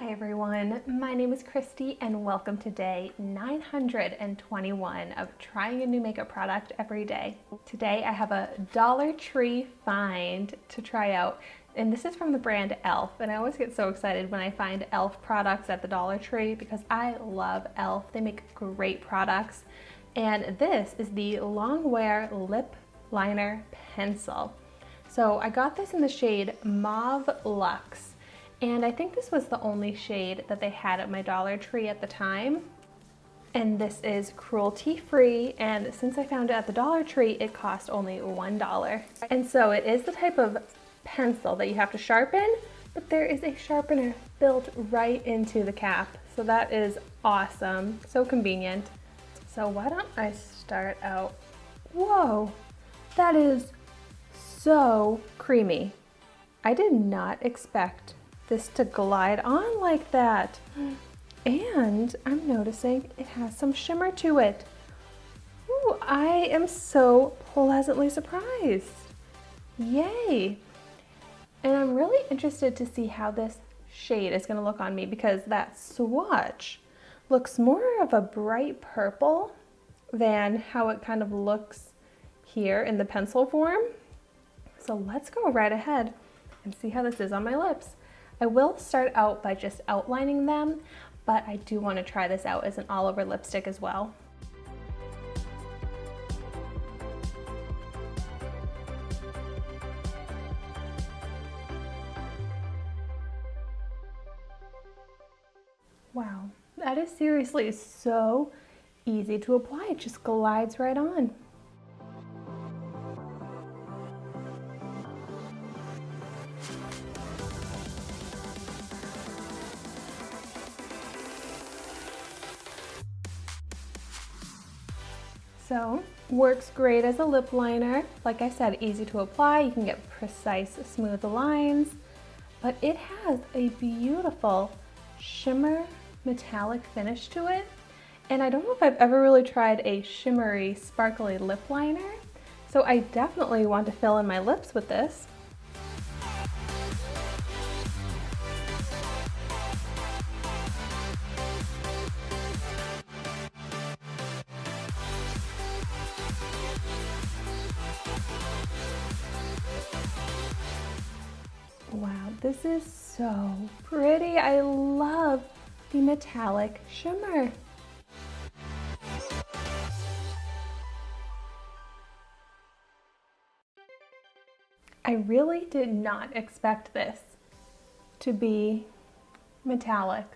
Hi everyone, my name is Christy and welcome to day 921 of trying a new makeup product every day. Today I have a Dollar Tree find to try out, and this is from the brand e.l.f. and I always get so excited when I find e.l.f. products at the Dollar Tree because I love e.l.f. They make great products, and this is the Long Wear Lipliner Pencil. So I got this in the shade Mauve Luxe. And I think this was the only shade that they had at my Dollar Tree at the time. And this is cruelty free, and since I found it at the Dollar Tree, it cost only $1. And so it is the type of pencil that you have to sharpen, but there is a sharpener built right into the cap. So that is awesome, so convenient. So why don't I start out, whoa, that is so creamy. I did not expect this to glide on like that. And I'm noticing it has some shimmer to it. Ooh, I am so pleasantly surprised. Yay. And I'm really interested to see how this shade is gonna look on me because that swatch looks more of a bright purple than how it kind of looks here in the pencil form. So let's go right ahead and see how this is on my lips. I will start out by just outlining them, but I do want to try this out as an all-over lipstick as well. Wow, that is seriously so easy to apply. It just glides right on. So, works great as a lip liner. Like I said, easy to apply. You can get precise, smooth lines, but it has a beautiful shimmer metallic finish to it. And I don't know if I've ever really tried a shimmery, sparkly lip liner. So I definitely want to fill in my lips with this. Wow, this is so pretty. I love the metallic shimmer. I really did not expect this to be metallic,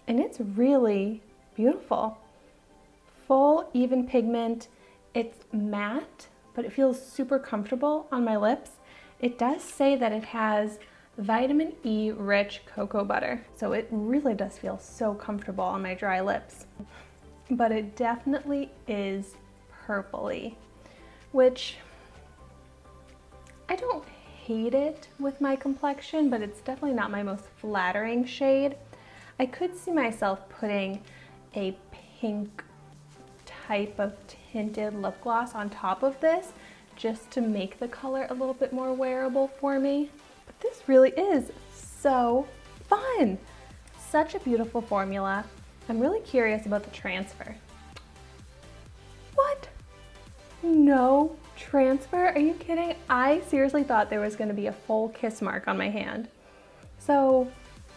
and it's really beautiful. Full, even pigment. It's matte, but it feels super comfortable on my lips. It does say that it has vitamin E rich cocoa butter, so it really does feel so comfortable on my dry lips. But it definitely is purpley, which I don't hate it with my complexion, but it's definitely not my most flattering shade. I could see myself putting a pink type of tinted lip gloss on top of this, just to make the color a little bit more wearable for me. But this really is so fun. Such a beautiful formula. I'm really curious about the transfer. What? No transfer? Are you kidding? I seriously thought there was going to be a full kiss mark on my hand. So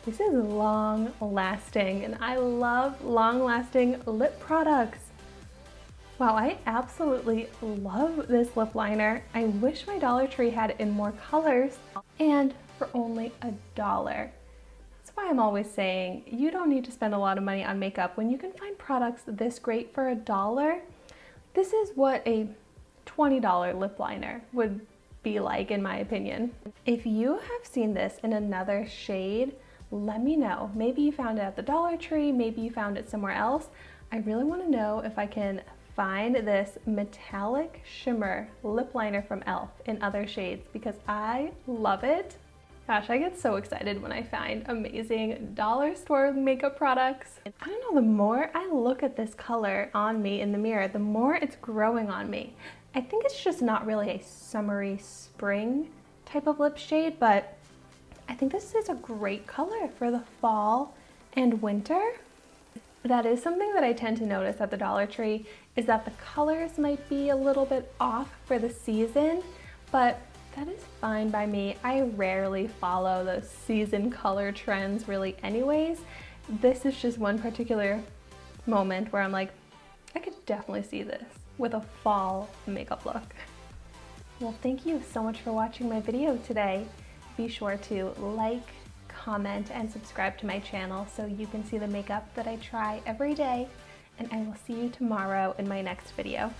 this is long lasting, and I love long lasting lip products. Wow, I absolutely love this lip liner. I wish my Dollar Tree had it in more colors, and for only $1. That's why I'm always saying you don't need to spend a lot of money on makeup when you can find products this great for $1. This is what a $20 lip liner would be like, in my opinion. If you have seen this in another shade, let me know. Maybe you found it at the Dollar Tree, maybe you found it somewhere else. I really want to know if I can find this metallic shimmer lip liner from e.l.f. in other shades because I love it. Gosh, I get so excited when I find amazing dollar store makeup products. I don't know, the more I look at this color on me in the mirror, the more it's growing on me. I think it's just not really a summery spring type of lip shade, but I think this is a great color for the fall and winter. That is something that I tend to notice at the Dollar Tree, is that the colors might be a little bit off for the season, but that is fine by me. I rarely follow those season color trends really anyways. This is just one particular moment where I'm like, I could definitely see this with a fall makeup look. Well, thank you so much for watching my video today. Be sure to like, comment, and subscribe to my channel so you can see the makeup that I try every day, and I will see you tomorrow in my next video.